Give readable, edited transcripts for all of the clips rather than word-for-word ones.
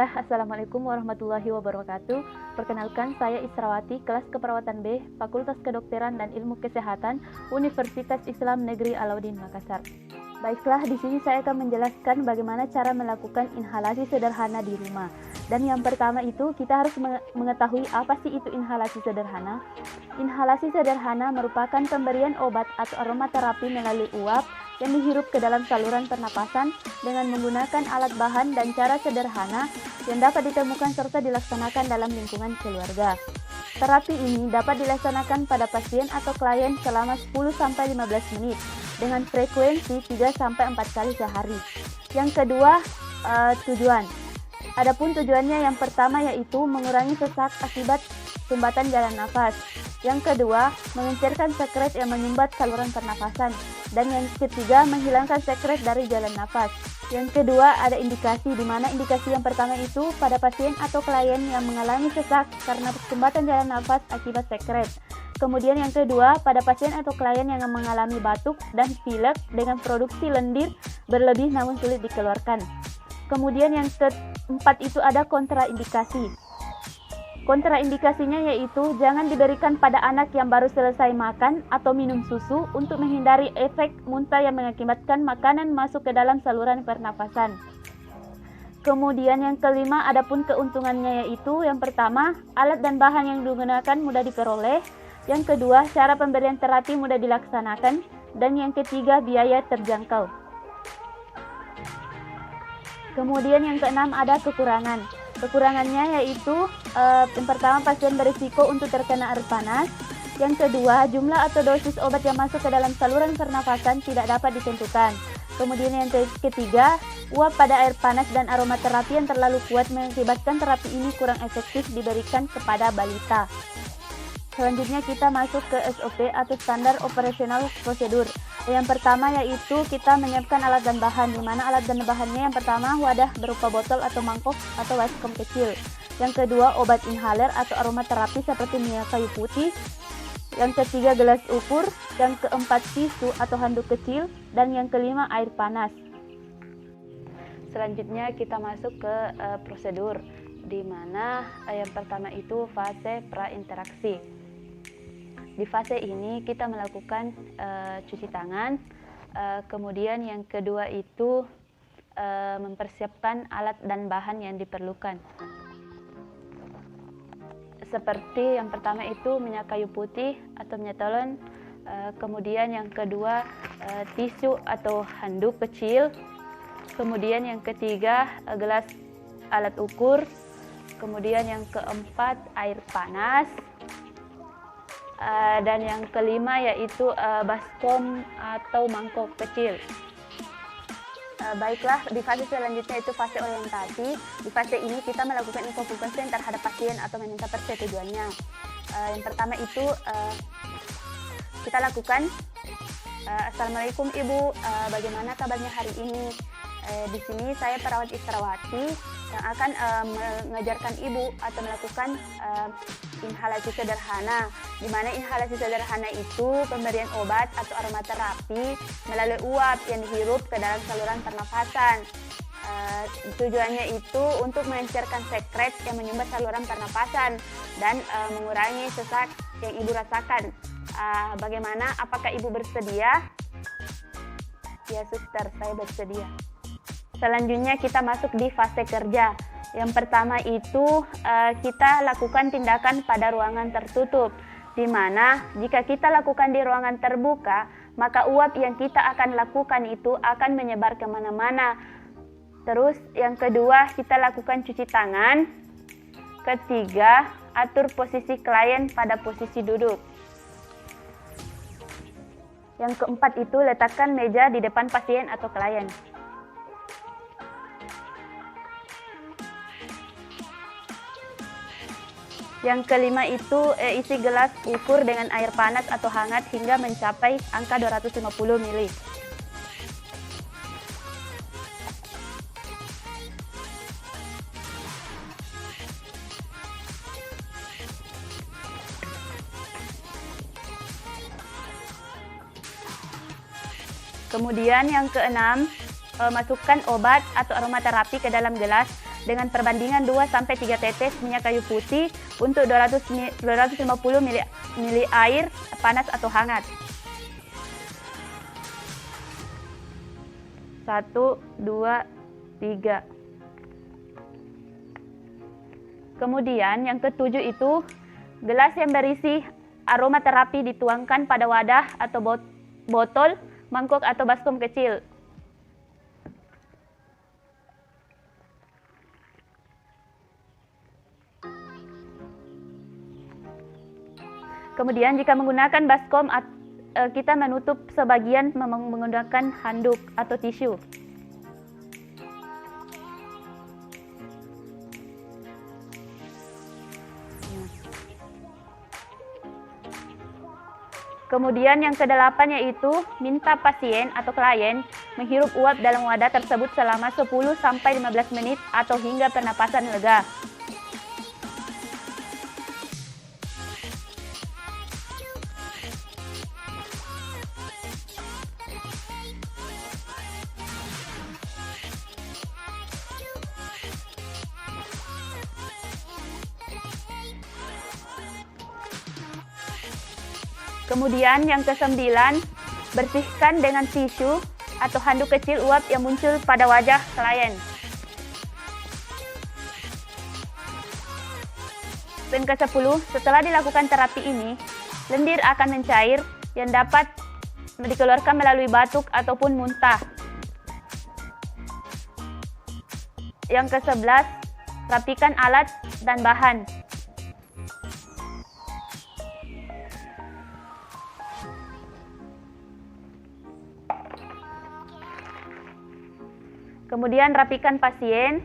Bismillah, Assalamualaikum warahmatullahi wabarakatuh. Perkenalkan, saya Israwati, kelas keperawatan B, Fakultas Kedokteran dan Ilmu Kesehatan, Universitas Islam Negeri Alauddin Makassar. Baiklah, di sini saya akan menjelaskan bagaimana cara melakukan inhalasi sederhana di rumah. Dan yang pertama itu, kita harus mengetahui apa sih itu inhalasi sederhana. Inhalasi sederhana merupakan pemberian obat atau aromaterapi melalui uap yang dihirup ke dalam saluran pernapasan dengan menggunakan alat bahan dan cara sederhana yang dapat ditemukan serta dilaksanakan dalam lingkungan keluarga. Terapi ini dapat dilaksanakan pada pasien atau klien selama 10-15 menit dengan frekuensi 3-4 kali sehari. Yang kedua, tujuan. Adapun tujuannya yang pertama yaitu mengurangi sesak akibat sumbatan jalan nafas. Yang kedua, mengencerkan sekret yang menyumbat saluran pernafasan. Dan yang ketiga, menghilangkan sekret dari jalan nafas. Yang kedua, ada indikasi, di mana indikasi yang pertama itu pada pasien atau klien yang mengalami sesak karena sumbatan jalan nafas akibat sekret. Kemudian yang kedua, pada pasien atau klien yang mengalami batuk dan pilek dengan produksi lendir berlebih namun sulit dikeluarkan. Kemudian yang keempat itu ada kontraindikasi. Kontraindikasinya yaitu jangan diberikan pada anak yang baru selesai makan atau minum susu untuk menghindari efek muntah yang mengakibatkan makanan masuk ke dalam saluran pernafasan. Kemudian yang kelima, adapun keuntungannya yaitu yang pertama, alat dan bahan yang digunakan mudah diperoleh. Yang kedua, cara pemberian terapi mudah dilaksanakan. Dan yang ketiga, biaya terjangkau. Kemudian yang keenam, ada kekurangan. Kekurangannya yaitu yang pertama, pasien berisiko untuk terkena air panas. Yang kedua, jumlah atau dosis obat yang masuk ke dalam saluran pernafasan tidak dapat ditentukan. Kemudian yang ketiga, uap pada air panas dan aromaterapi yang terlalu kuat mengakibatkan terapi ini kurang efektif diberikan kepada balita. Selanjutnya kita masuk ke SOP atau standar operasional prosedur. Yang pertama yaitu kita menyiapkan alat dan bahan, di mana alat dan bahannya yang pertama wadah berupa botol atau mangkok atau baskom kecil. Yang kedua obat inhaler atau aromaterapi seperti minyak kayu putih. Yang ketiga gelas ukur. Yang keempat tisu atau handuk kecil. Dan yang kelima air panas. Selanjutnya kita masuk ke prosedur, di mana yang pertama itu fase prainteraksi. Di fase ini kita melakukan cuci tangan, kemudian yang kedua itu mempersiapkan alat dan bahan yang diperlukan. Seperti yang pertama itu minyak kayu putih atau minyak telon, kemudian yang kedua tisu atau handuk kecil, kemudian yang ketiga gelas alat ukur, kemudian yang keempat air panas, dan yang kelima yaitu baskom atau mangkok kecil. Baiklah, di fase selanjutnya itu fase orientasi. Di fase ini kita melakukan info konsen terhadap pasien atau meminta persetujuannya. Yang pertama itu kita lakukan, Assalamualaikum Ibu, bagaimana kabarnya hari ini? Di sini saya perawat Israwati yang akan mengajarkan Ibu atau melakukan inhalasi sederhana, di mana inhalasi sederhana itu pemberian obat atau aromaterapi melalui uap yang dihirup ke dalam saluran pernafasan. Tujuannya itu untuk mengencerkan sekret yang menyumbat saluran pernapasan dan mengurangi sesak yang Ibu rasakan. Bagaimana? Apakah Ibu bersedia? Ya suster, saya bersedia. Selanjutnya kita masuk di fase kerja. Yang pertama itu kita lakukan tindakan pada ruangan tertutup, di mana jika kita lakukan di ruangan terbuka, maka uap yang kita akan lakukan itu akan menyebar kemana-mana. Terus yang kedua kita lakukan cuci tangan. Ketiga, atur posisi klien pada posisi duduk. Yang keempat itu letakkan meja di depan pasien atau klien. Yang kelima itu isi gelas ukur dengan air panas atau hangat hingga mencapai angka 250 ml. Kemudian yang keenam, masukkan obat atau aromaterapi ke dalam gelas dengan perbandingan 2-3 tetes minyak kayu putih untuk 250 ml air panas atau hangat. 1, 2, 3. Kemudian yang ketujuh itu, gelas yang berisi aromaterapi dituangkan pada wadah atau botol, mangkok atau baskom kecil. Kemudian jika menggunakan baskom, kita menutup sebagian menggunakan handuk atau tisu. Kemudian yang kedelapan yaitu minta pasien atau klien menghirup uap dalam wadah tersebut selama 10-15 menit atau hingga pernapasan lega. Kemudian yang kesembilan, bersihkan dengan tisu atau handuk kecil uap yang muncul pada wajah klien. Dan ke-10, setelah dilakukan terapi ini, lendir akan mencair yang dapat dikeluarkan melalui batuk ataupun muntah. Yang ke-11, rapikan alat dan bahan. Kemudian rapikan pasien.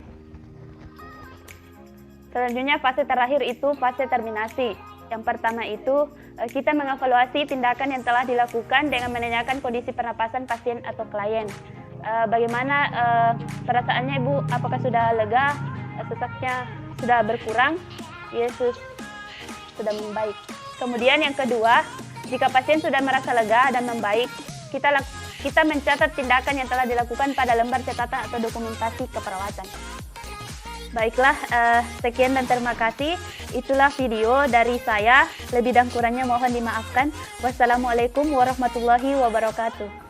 Selanjutnya fase terakhir itu fase terminasi. Yang pertama itu kita mengevaluasi tindakan yang telah dilakukan dengan menanyakan kondisi pernapasan pasien atau klien. Bagaimana perasaannya Ibu? Apakah sudah lega? Sesaknya sudah berkurang? Yesus sudah membaik. Kemudian yang kedua, jika pasien sudah merasa lega dan membaik, kita mencatat tindakan yang telah dilakukan pada lembar catatan atau dokumentasi keperawatan. Baiklah, sekian dan terima kasih. Itulah video dari saya. Lebih dan kurangnya mohon dimaafkan. Wassalamualaikum warahmatullahi wabarakatuh.